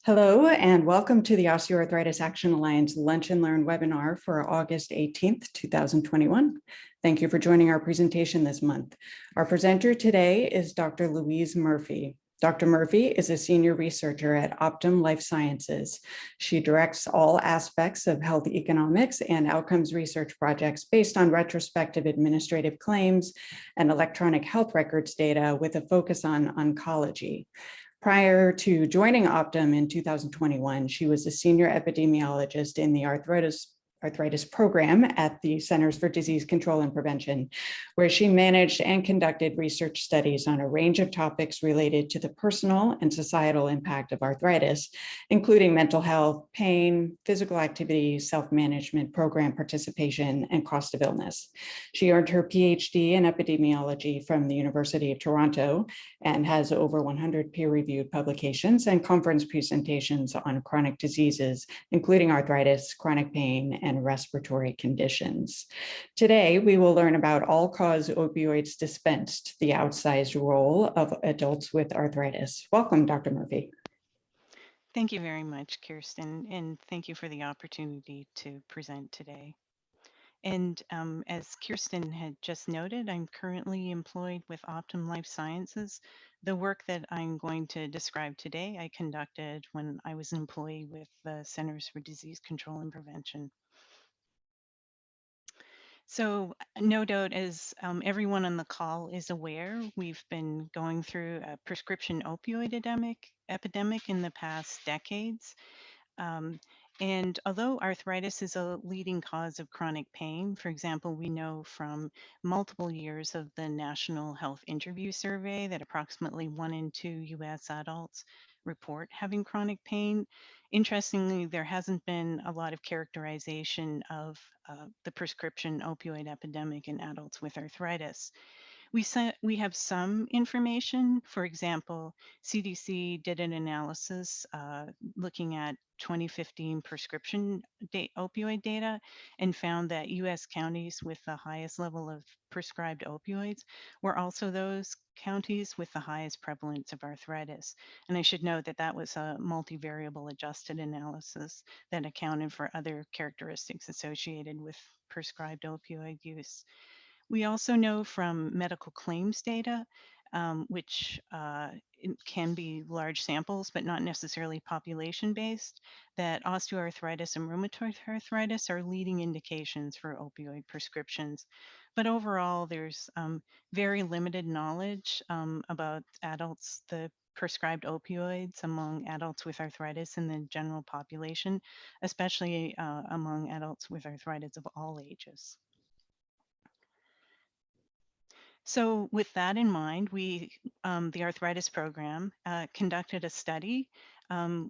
Hello, and welcome to the Osteoarthritis Action Alliance Lunch and Learn webinar for August 18th, 2021. Thank you for joining our presentation this month. Our presenter today is Dr. Louise Murphy. Dr. Murphy is a senior researcher at Optum Life Sciences. She directs all aspects of health economics and outcomes research projects based on retrospective administrative claims and electronic health records data with a focus on oncology. Prior to joining Optum in 2021, she was a senior epidemiologist in the arthritis program at the Centers for Disease Control and Prevention, where she managed and conducted research studies on a range of topics related to the personal and societal impact of arthritis, including mental health, pain, physical activity, self-management, program participation, and cost of illness. She earned her PhD in epidemiology from the University of Toronto and has over 100 peer-reviewed publications and conference presentations on chronic diseases, including arthritis, chronic pain, and respiratory conditions. Today, we will learn about all-cause opioids dispensed, the outsized role of adults with arthritis. Welcome, Dr. Murphy. Thank you very much, Kirsten, and thank you for the opportunity to present today. And as Kirsten had just noted, I'm currently employed with Optum Life Sciences. The work that I'm going to describe today, I conducted when I was an employee with the Centers for Disease Control and Prevention. So no doubt, as everyone on the call is aware, we've been going through a prescription opioid epidemic in the past decades. And although arthritis is a leading cause of chronic pain, for example, we know from multiple years of the National Health Interview Survey that approximately 1 in 2 US adults report having chronic pain. Interestingly, there hasn't been a lot of characterization of the prescription opioid epidemic in adults with arthritis. We have some information. For example, CDC did an analysis looking at 2015 prescription opioid data and found that US counties with the highest level of prescribed opioids were also those counties with the highest prevalence of arthritis. And I should note that that was a multivariable adjusted analysis that accounted for other characteristics associated with prescribed opioid use. We also know from medical claims data, which can be large samples, but not necessarily population-based, that osteoarthritis and rheumatoid arthritis are leading indications for opioid prescriptions. But overall, there's very limited knowledge about adults, the prescribed opioids among adults with arthritis in the general population, especially among adults with arthritis of all ages. So with that in mind, we, the arthritis program, conducted a study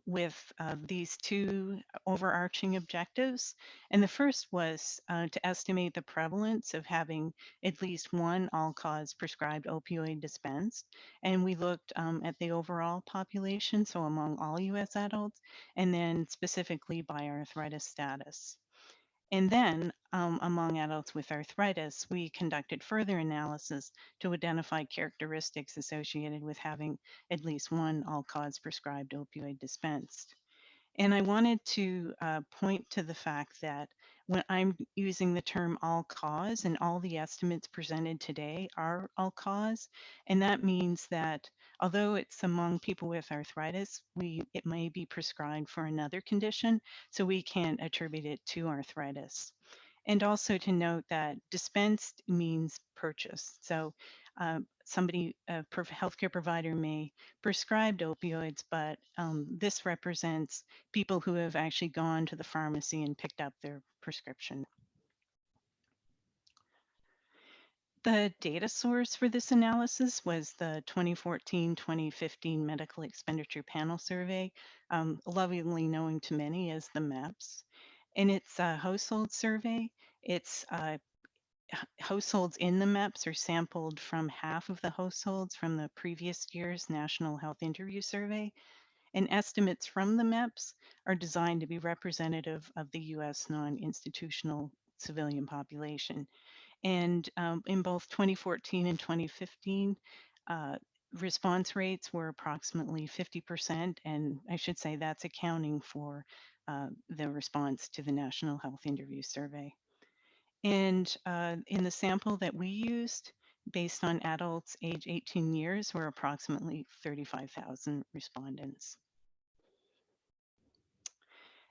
with these two overarching objectives. And the first was to estimate the prevalence of having at least one all-cause prescribed opioid dispensed. And we looked at the overall population, so among all US adults, and then specifically by arthritis status. And then, among adults with arthritis, we conducted further analysis to identify characteristics associated with having at least one all-cause prescribed opioid dispensed. And I wanted to point to the fact that when I'm using the term all cause, and all the estimates presented today are all cause, and that means that although it's among people with arthritis, it may be prescribed for another condition, so we can't attribute it to arthritis. And also to note that dispensed means purchased. So somebody, a healthcare provider may prescribe opioids, but this represents people who have actually gone to the pharmacy and picked up their prescription. The data source for this analysis was the 2014-2015 Medical Expenditure Panel Survey, lovingly known to many as the MEPS. And it's a household survey. It's households in the MEPS are sampled from half of the households from the previous year's National Health Interview Survey, and estimates from the MEPS are designed to be representative of the US non-institutional civilian population. And in both 2014 and 2015, response rates were approximately 50%, and I should say that's accounting for the response to the National Health Interview Survey. And in the sample that we used, based on adults age 18 years, were approximately 35,000 respondents.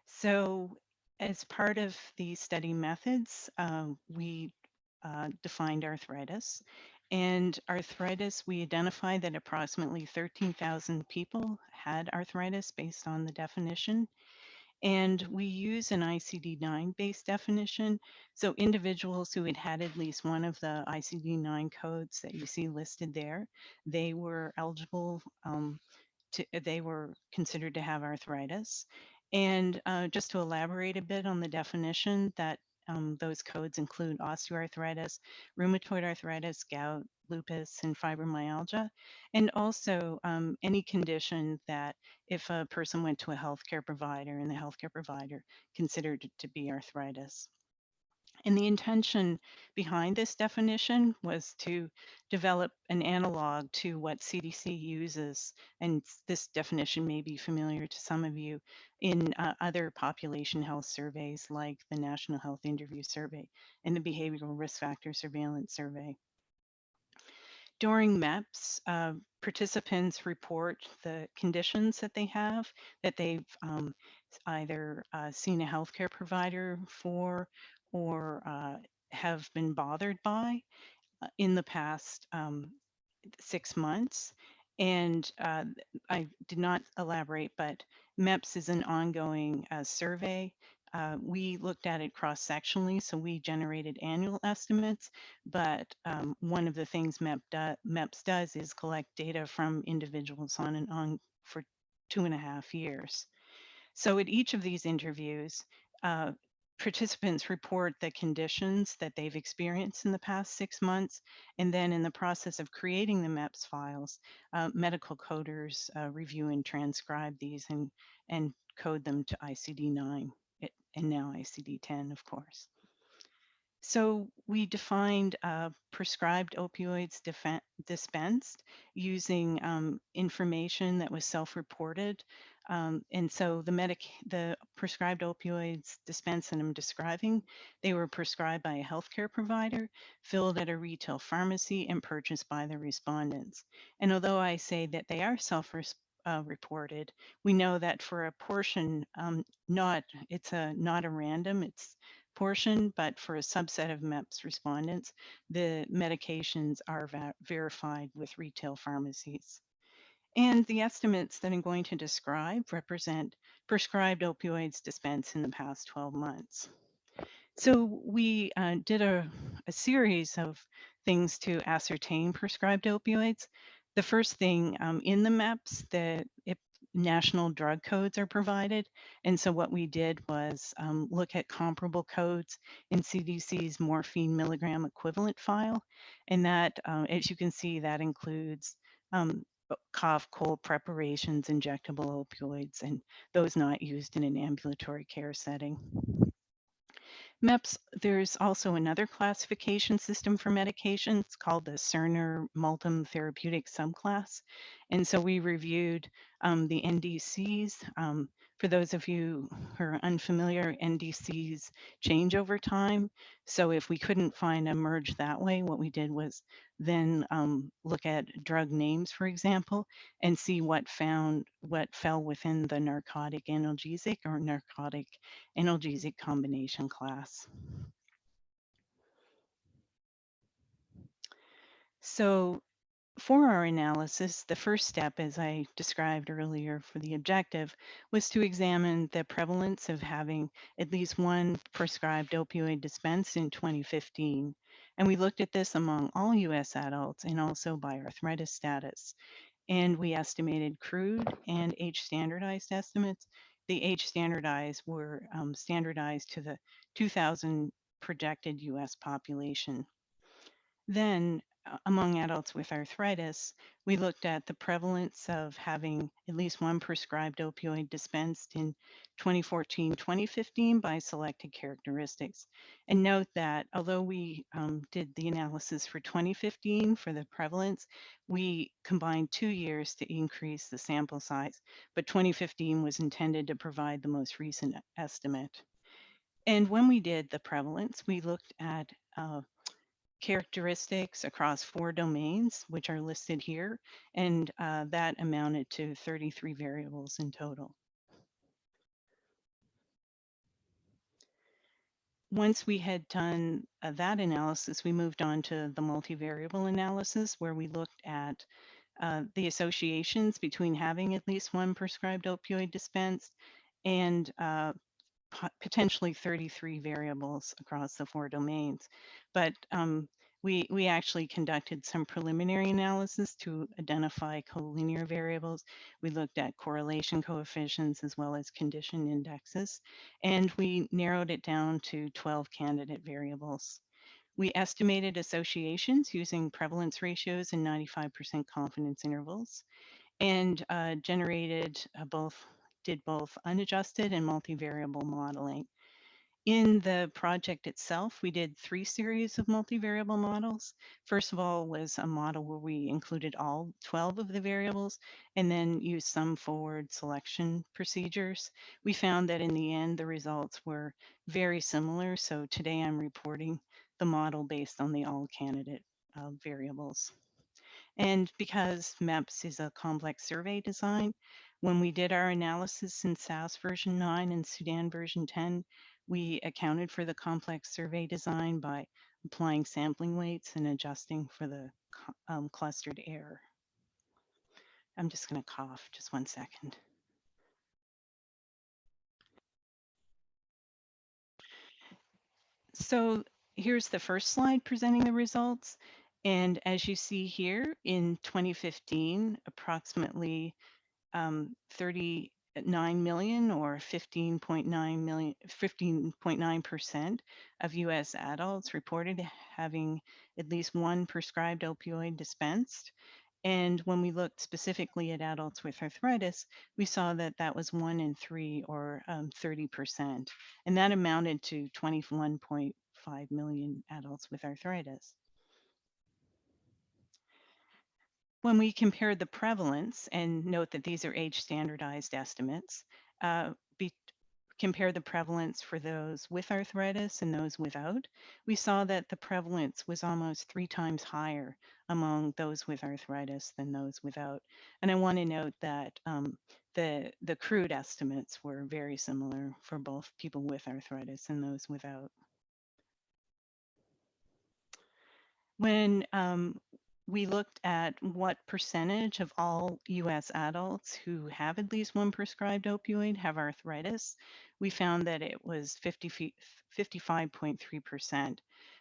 So as part of the study methods, we defined arthritis. And arthritis, we identified that approximately 13,000 people had arthritis based on the definition. And we use an ICD-9 based definition. So individuals who had had at least one of the ICD-9 codes that you see listed there, they were eligible they were considered to have arthritis. And just to elaborate a bit on the definition, that those codes include osteoarthritis, rheumatoid arthritis, gout, lupus, and fibromyalgia, and also any condition that if a person went to a healthcare provider and the healthcare provider considered it to be arthritis. And the intention behind this definition was to develop an analog to what CDC uses, and this definition may be familiar to some of you, in other population health surveys like the National Health Interview Survey and the Behavioral Risk Factor Surveillance Survey. During MEPS, participants report the conditions that they have, that they've either seen a healthcare provider for or have been bothered by in the past 6 months. And I did not elaborate, but MEPS is an ongoing survey. We looked at it cross-sectionally, so we generated annual estimates, but one of the things MEPS does is collect data from individuals on and on for 2.5 years. So at each of these interviews, uh, participants report the conditions that they've experienced in the past 6 months, and then in the process of creating the MEPS files, medical coders review and transcribe these and code them to ICD-9 and now ICD-10, of course. So we defined prescribed opioids dispensed using information that was self-reported. And so the prescribed opioids dispensed that I'm describing, they were prescribed by a healthcare provider, filled at a retail pharmacy, and purchased by the respondents. And although I say that they are self-reported, we know that for a portion, it's not a random, it's portion, but for a subset of MEPS respondents, the medications are verified with retail pharmacies. And the estimates that I'm going to describe represent prescribed opioids dispensed in the past 12 months. So we did a series of things to ascertain prescribed opioids. The first thing in the MEPS, national drug codes are provided. And so what we did was look at comparable codes in CDC's morphine milligram equivalent file. And that, as you can see, that includes cough, cold preparations, injectable opioids, and those not used in an ambulatory care setting. MEPS, there's also another classification system for medications called the Cerner Multum Therapeutic Subclass. And so we reviewed the NDCs. For those of you who are unfamiliar, NDCs change over time. So if we couldn't find a merge that way, what we did was then look at drug names, for example, and see what fell within the narcotic analgesic or narcotic analgesic combination class. So for our analysis, the first step, as I described earlier for the objective, was to examine the prevalence of having at least one prescribed opioid dispensed in 2015. And we looked at this among all US adults and also by arthritis status. And we estimated crude and age standardized estimates. The age standardized were standardized to the 2000 projected US population. Then among adults with arthritis, we looked at the prevalence of having at least one prescribed opioid dispensed in 2014-2015 by selected characteristics. And note that although we did the analysis for 2015 for the prevalence, we combined 2 years to increase the sample size, but 2015 was intended to provide the most recent estimate. And when we did the prevalence, we looked at characteristics across 4 domains, which are listed here, and that amounted to 33 variables in total. Once we had done that analysis, we moved on to the multivariable analysis, where we looked at the associations between having at least one prescribed opioid dispensed and potentially 33 variables across the 4 domains. But we actually conducted some preliminary analysis to identify collinear variables. We looked at correlation coefficients as well as condition indexes, and we narrowed it down to 12 candidate variables. We estimated associations using prevalence ratios and 95% confidence intervals, and did both unadjusted and multivariable modeling. In the project itself, we did 3 series of multivariable models. First of all was a model where we included all 12 of the variables and then used some forward selection procedures. We found that in the end, the results were very similar. So today I'm reporting the model based on the all candidate variables. And because MEPS is a complex survey design, when we did our analysis in SAS version 9 and Sudan version 10, we accounted for the complex survey design by applying sampling weights and adjusting for the clustered error. I'm just going to cough just 1 second. So here's the first slide presenting the results. And as you see here, in 2015, approximately 39 million or 15.9% of US adults reported having at least one prescribed opioid dispensed. And when we looked specifically at adults with arthritis, we saw that that was 1 in 3 or 30%. And that amounted to 21.5 million adults with arthritis. When we compare the prevalence, and note that these are age standardized estimates, compare the prevalence for those with arthritis and those without, we saw that the prevalence was almost 3 times higher among those with arthritis than those without. And I want to note that the crude estimates were very similar for both people with arthritis and those without. When we looked at what percentage of all US adults who have at least one prescribed opioid have arthritis, we found that it was 55.3%.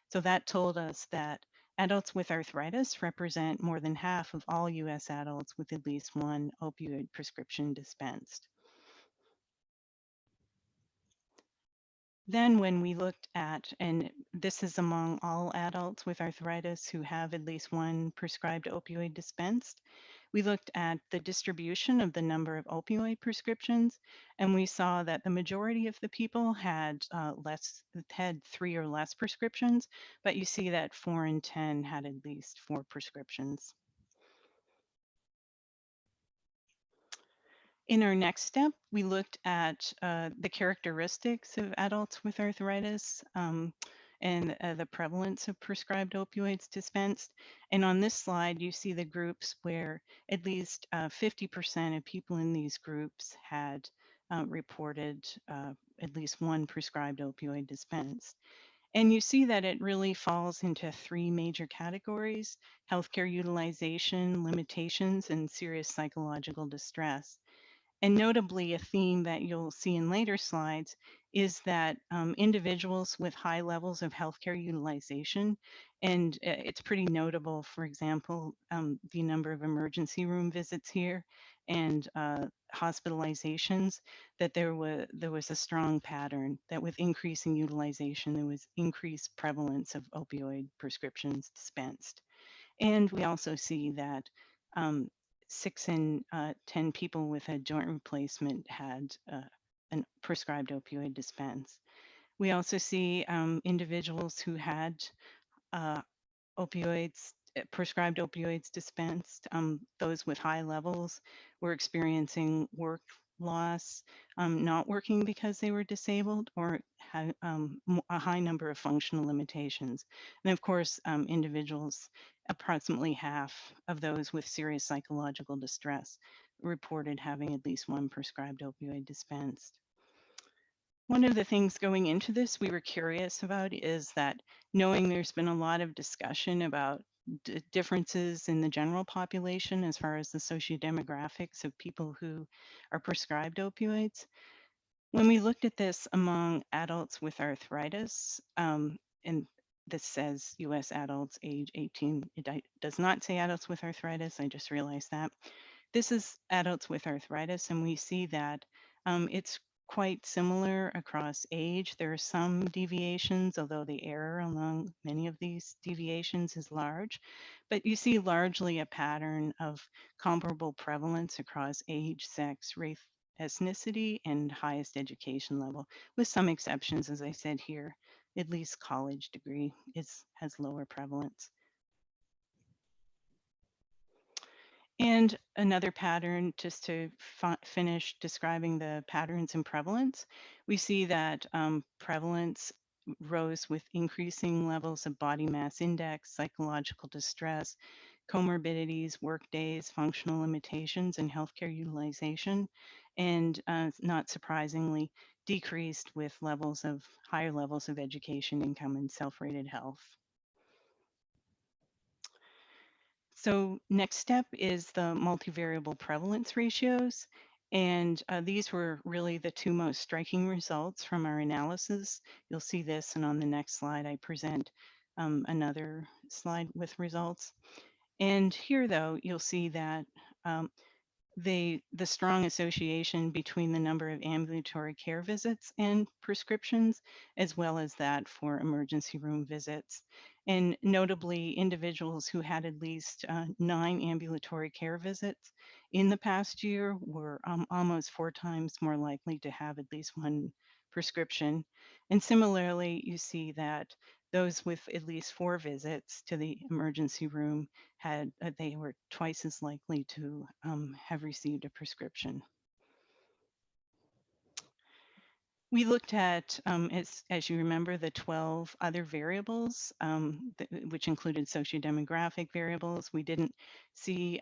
So that told us that adults with arthritis represent more than half of all US adults with at least one opioid prescription dispensed. Then when we looked at, and this is among all adults with arthritis who have at least one prescribed opioid dispensed, we looked at the distribution of the number of opioid prescriptions, and we saw that the majority of the people had 3 or less prescriptions, but you see that 4 in 10 had at least 4 prescriptions. In our next step, we looked at the characteristics of adults with arthritis and the prevalence of prescribed opioids dispensed. And on this slide, you see the groups where at least 50% of people in these groups had reported at least one prescribed opioid dispensed. And you see that it really falls into 3 major categories: healthcare utilization, limitations, and serious psychological distress. And notably, a theme that you'll see in later slides is that individuals with high levels of healthcare utilization, and it's pretty notable, for example, the number of emergency room visits here and hospitalizations, that there was a strong pattern that with increasing utilization, there was increased prevalence of opioid prescriptions dispensed. And we also see that 6 in 10 people with a joint replacement had a prescribed opioid dispense. We also see individuals who had uh, opioids, prescribed opioids dispensed. Those with high levels were experiencing work loss, not working because they were disabled, or had a high number of functional limitations. And of course, individuals, approximately half of those with serious psychological distress reported having at least one prescribed opioid dispensed. One of the things going into this we were curious about is that, knowing there's been a lot of discussion about differences in the general population as far as the sociodemographics of people who are prescribed opioids, when we looked at this among adults with arthritis, and this says US adults age 18, does not say adults with arthritis, I just realized that. This is adults with arthritis, and we see that it's quite similar across age. There are some deviations, although the error among many of these deviations is large. But you see largely a pattern of comparable prevalence across age, sex, race, ethnicity, and highest education level, with some exceptions, as I said here. At least college degree has lower prevalence. And another pattern, just to finish describing the patterns in prevalence, we see that prevalence rose with increasing levels of body mass index, psychological distress, comorbidities, work days, functional limitations, and healthcare utilization, and not surprisingly, decreased with higher levels of education, income, and self-rated health. So next step is the multivariable prevalence ratios. And these were really the two most striking results from our analysis. You'll see this, and on the next slide, I present another slide with results. And here, though, you'll see that um, the strong association between the number of ambulatory care visits and prescriptions, as well as that for emergency room visits. And notably, individuals who had at least 9 ambulatory care visits in the past year were almost 4 times more likely to have at least one prescription. And similarly, you see that those with at least 4 visits to the emergency room they were twice as likely to have received a prescription. We looked at, as you remember, the 12 other variables, which included sociodemographic variables. We didn't see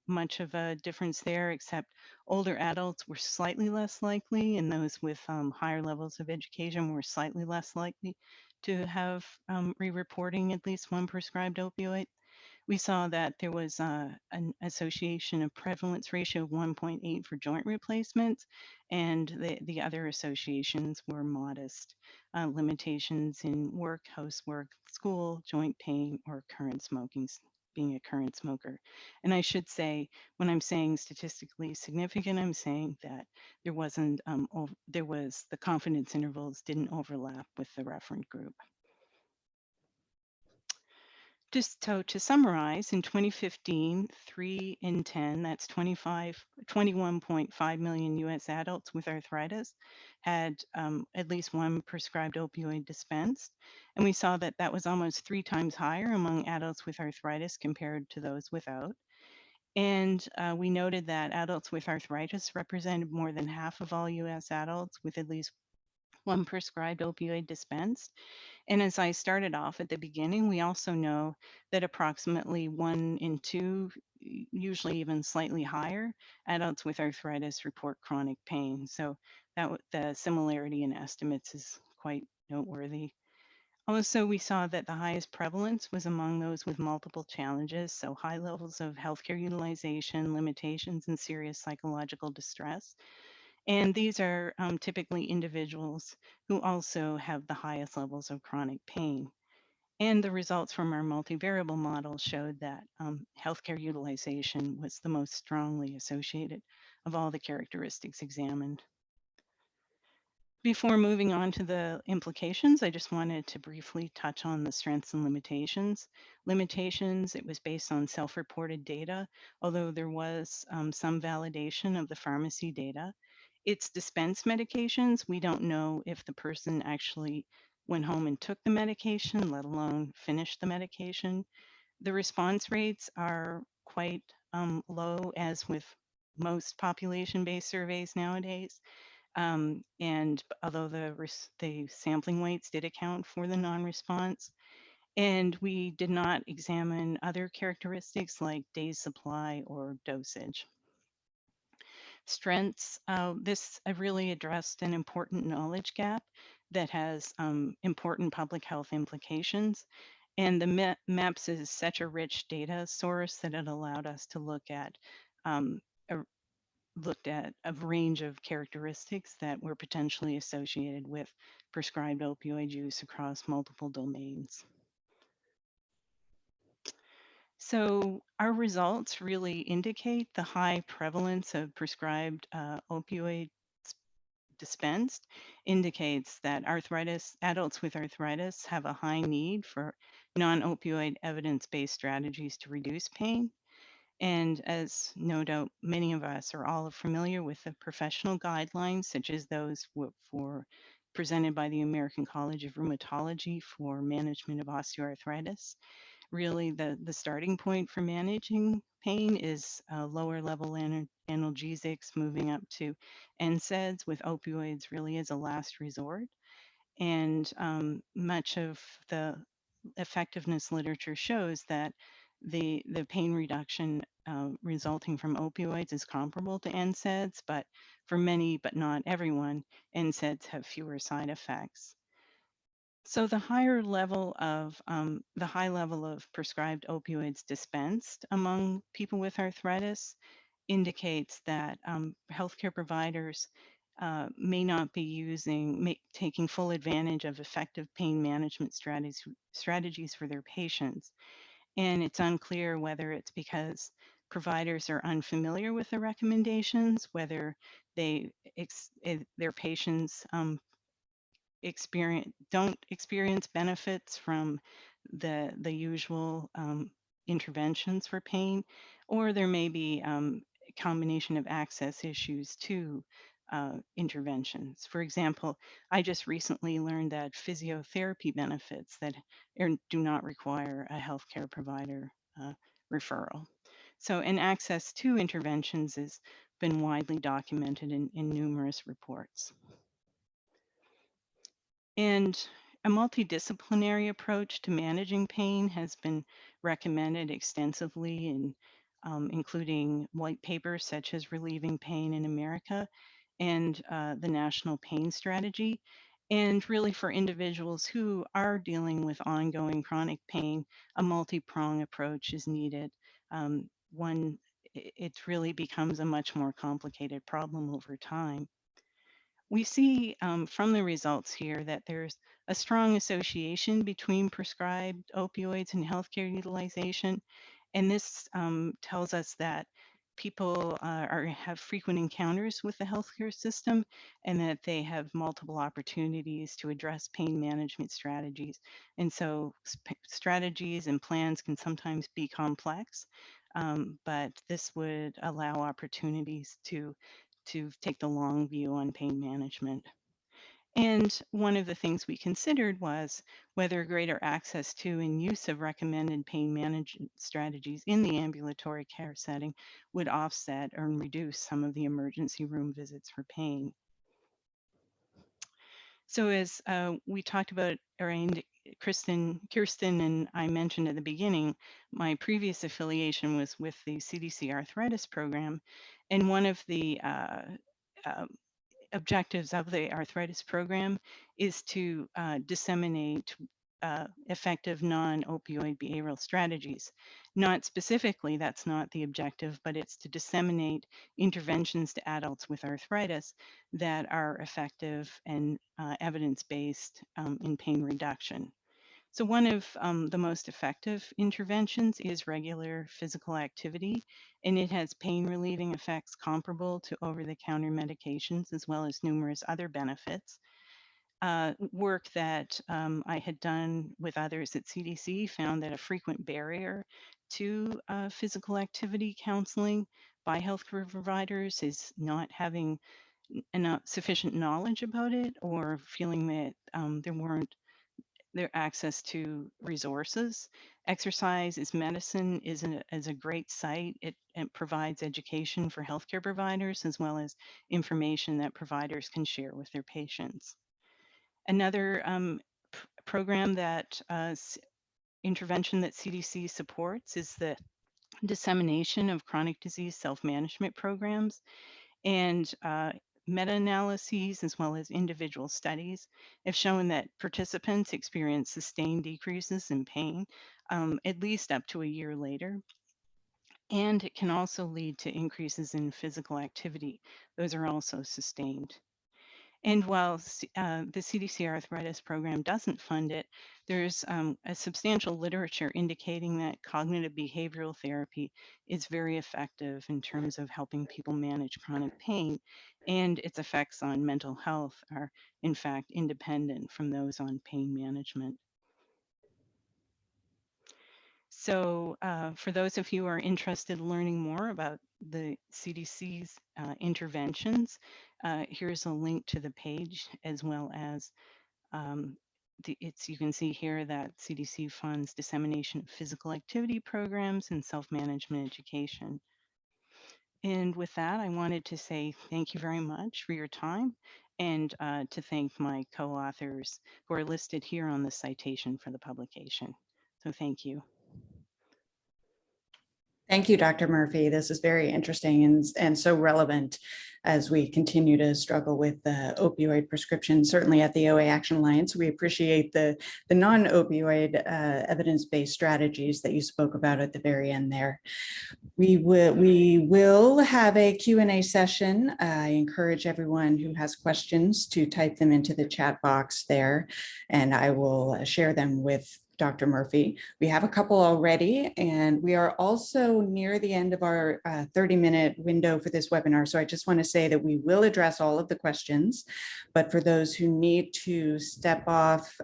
much of a difference there, except older adults were slightly less likely, and those with higher levels of education were slightly less likely to have re-reporting at least one prescribed opioid. We saw that there was an association of prevalence ratio of 1.8 for joint replacements, and the other associations were modest. Limitations in work, housework, school, joint pain, or current smoking, being a current smoker. And I should say, when I'm saying statistically significant, I'm saying that there wasn't, the confidence intervals didn't overlap with the referent group. Just so to summarize, in 2015, 3 in 10, that's 21.5 million US adults with arthritis had at least one prescribed opioid dispensed. And we saw that that was almost 3 times higher among adults with arthritis compared to those without. And we noted that adults with arthritis represented more than half of all US adults with at least one prescribed opioid dispensed. And as I started off at the beginning, we also know that approximately 1 in 2, usually even slightly higher, adults with arthritis report chronic pain. So the similarity in estimates is quite noteworthy. Also, we saw that the highest prevalence was among those with multiple challenges, so high levels of healthcare utilization, limitations, and serious psychological distress. And these are typically individuals who also have the highest levels of chronic pain. And the results from our multivariable model showed that healthcare utilization was the most strongly associated of all the characteristics examined. Before moving on to the implications, I just wanted to briefly touch on the strengths and limitations. Limitations, it was based on self-reported data, although there was some validation of the pharmacy data. It's dispensed medications. We don't know if the person actually went home and took the medication, let alone finished the medication. The response rates are quite low, as with most population-based surveys nowadays. And although the sampling weights did account for the non-response, and we did not examine other characteristics like days supply or dosage. Strengths, this really addressed an important knowledge gap that has important public health implications. And the MAPS is such a rich data source that it allowed us to um, a looked at a range of characteristics that were potentially associated with prescribed opioid use across multiple domains. So our results really indicate the high prevalence of prescribed opioid dispensed, indicates that adults with arthritis have a high need for non-opioid evidence-based strategies to reduce pain. And as no doubt many of us are all familiar with the professional guidelines, such as those for presented by the American College of Rheumatology for management of osteoarthritis. Really, the starting point for managing pain is lower level analgesics, moving up to NSAIDs with opioids really as a last resort. And much of the effectiveness literature shows that the pain reduction resulting from opioids is comparable to NSAIDs, but for many, but not everyone, NSAIDs have fewer side effects. So the high level of prescribed opioids dispensed among people with arthritis indicates that healthcare providers may not be taking full advantage of effective pain management strategies for their patients. And it's unclear whether it's because providers are unfamiliar with the recommendations, whether their patients don't experience benefits from the usual interventions for pain, or there may be a combination of access issues to interventions. For example, I just recently learned that physiotherapy benefits that do not require a healthcare provider referral. So, and access to interventions has been widely documented in numerous reports. And a multidisciplinary approach to managing pain has been recommended extensively including white papers such as Relieving Pain in America and the National Pain Strategy. And really for individuals who are dealing with ongoing chronic pain, a multi-prong approach is needed. It really becomes a much more complicated problem over time. We see from the results here that there's a strong association between prescribed opioids and healthcare utilization. And this tells us that people have frequent encounters with the healthcare system and that they have multiple opportunities to address pain management strategies. And so strategies and plans can sometimes be complex, but this would allow opportunities to take the long view on pain management. And one of the things we considered was whether greater access to and use of recommended pain management strategies in the ambulatory care setting would offset or reduce some of the emergency room visits for pain. So as we talked about, and Kirsten and I mentioned at the beginning, my previous affiliation was with the CDC Arthritis Program, and one of the uh, objectives of the arthritis program is to disseminate effective non-opioid behavioral strategies. Not specifically, that's not the objective, but it's to disseminate interventions to adults with arthritis that are effective and evidence-based in pain reduction. So one of the most effective interventions is regular physical activity, and it has pain relieving effects comparable to over-the-counter medications, as well as numerous other benefits. Work that I had done with others at CDC found that a frequent barrier to physical activity counseling by healthcare providers is not having enough sufficient knowledge about it, or feeling that there weren't their access to resources. Exercise is Medicine is a great site. It provides education for healthcare providers, as well as information that providers can share with their patients. Another program that intervention that CDC supports is the dissemination of chronic disease self-management programs, and meta-analyses, as well as individual studies, have shown that participants experience sustained decreases in pain at least up to a year later. And it can also lead to increases in physical activity. Those are also sustained. And while the CDC Arthritis Program doesn't fund it, there's a substantial literature indicating that cognitive behavioral therapy is very effective in terms of helping people manage chronic pain, and its effects on mental health are, in fact, independent from those on pain management. So for those of you who are interested in learning more about the CDC's interventions, here's a link to the page, as well as you can see here that CDC funds dissemination of physical activity programs and self-management education. And with that, I wanted to say thank you very much for your time, and to thank my co-authors who are listed here on the citation for the publication. So thank you. Thank you, Dr. Murphy. This is very interesting and so relevant as we continue to struggle with the opioid prescription. Certainly at the OA Action Alliance, we appreciate the non-opioid evidence-based strategies that you spoke about at the very end there. We will have a Q&A session. I encourage everyone who has questions to type them into the chat box there, and I will share them with Dr. Murphy. We have a couple already, and we are also near the end of our 30-minute window for this webinar. So I just want to say that we will address all of the questions, but for those who need to step off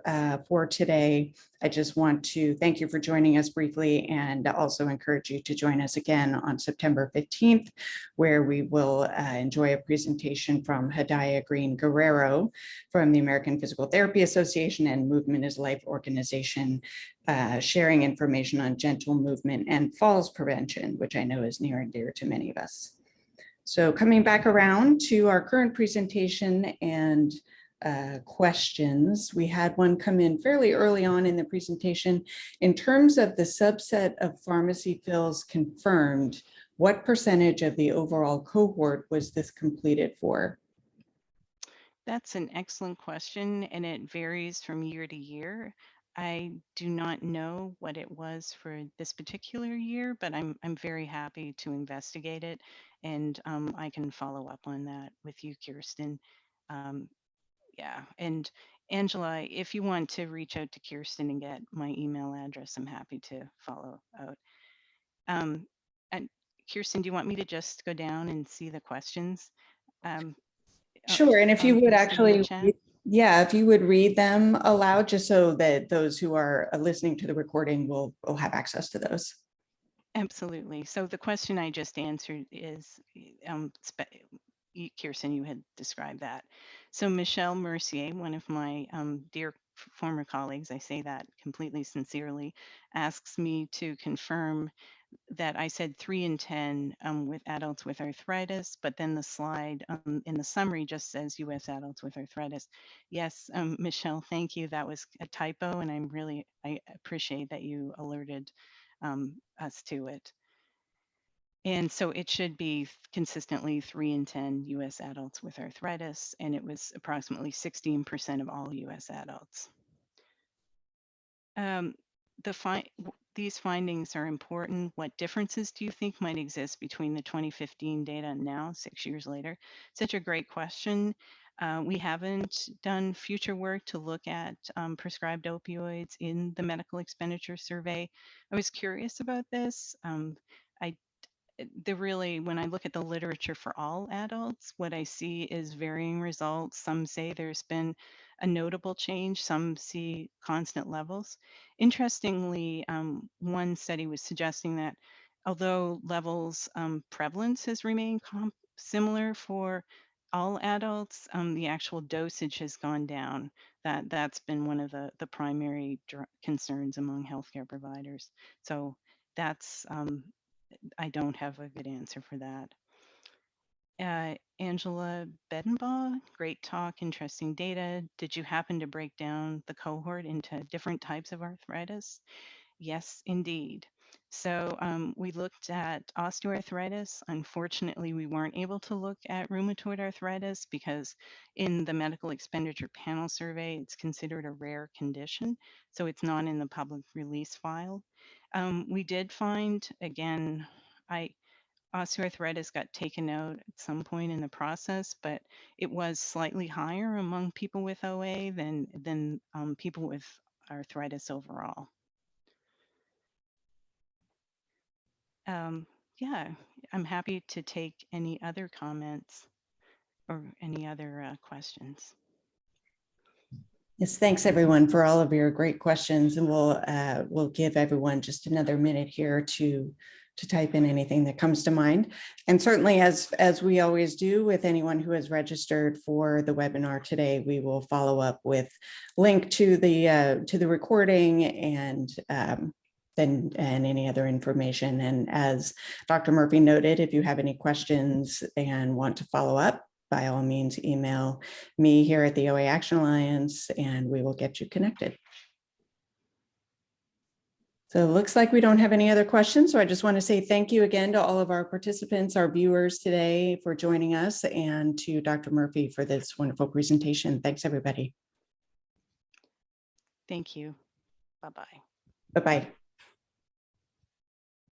for today, I just want to thank you for joining us briefly, and also encourage you to join us again on September 15th, where we will enjoy a presentation from Hadaya Green Guerrero from the American Physical Therapy Association and Movement is Life organization, sharing information on gentle movement and falls prevention, which I know is near and dear to many of us. So coming back around to our current presentation and questions. We had one come in fairly early on in the presentation. In terms of the subset of pharmacy fills confirmed, what percentage of the overall cohort was this completed for? That's an excellent question, and it varies from year to year. I do not know what it was for this particular year, but I'm very happy to investigate it, and I can follow up on that with you, Kirsten. Yeah, and Angela, if you want to reach out to Kirsten and get my email address, I'm happy to follow out. And Kirsten, do you want me to just go down and see the questions? Sure, and if you would listed in the actually, chat? yeah, if you would read them aloud, just so that those who are listening to the recording will have access to those. Absolutely. So the question I just answered is, Kirsten, you had described that. So Michelle Mercier, one of my dear former colleagues, I say that completely sincerely, asks me to confirm that I said 3 in 10 with adults with arthritis, but then the slide in the summary just says US adults with arthritis. Yes, Michelle, thank you. That was a typo, and I appreciate that you alerted us to it. And so it should be consistently 3 in 10 US adults with arthritis, and it was approximately 16% of all US adults. These findings are important. What differences do you think might exist between the 2015 data and now, 6 years later? Such a great question. We haven't done future work to look at prescribed opioids in the medical expenditure survey. I was curious about this. I when I look at the literature for all adults, what I see is varying results. Some say there's been a notable change, some see constant levels. Interestingly, one study was suggesting that although levels prevalence has remained similar for all adults, the actual dosage has gone down. That's been one of the primary concerns among healthcare providers. So that's I don't have a good answer for that. Angela Bedenbaugh, great talk, interesting data. Did you happen to break down the cohort into different types of arthritis? Yes, indeed. So we looked at osteoarthritis. Unfortunately, we weren't able to look at rheumatoid arthritis because in the medical expenditure panel survey, it's considered a rare condition. So it's not in the public release file. We did find, again, osteoarthritis got taken out at some point in the process, but it was slightly higher among people with OA than people with arthritis overall. Yeah, I'm happy to take any other comments or any other questions. Yes, thanks everyone for all of your great questions, and we'll give everyone just another minute here to type in anything that comes to mind. And certainly, as we always do with anyone who has registered for the webinar today, we will follow up with link to the recording and any other information. And as Dr. Murphy noted, if you have any questions and want to follow up, by all means, email me here at the OA Action Alliance and we will get you connected. So it looks like we don't have any other questions. So I just want to say thank you again to all of our participants, our viewers today for joining us, and to Dr. Murphy for this wonderful presentation. Thanks, everybody. Thank you. Bye-bye. Bye-bye.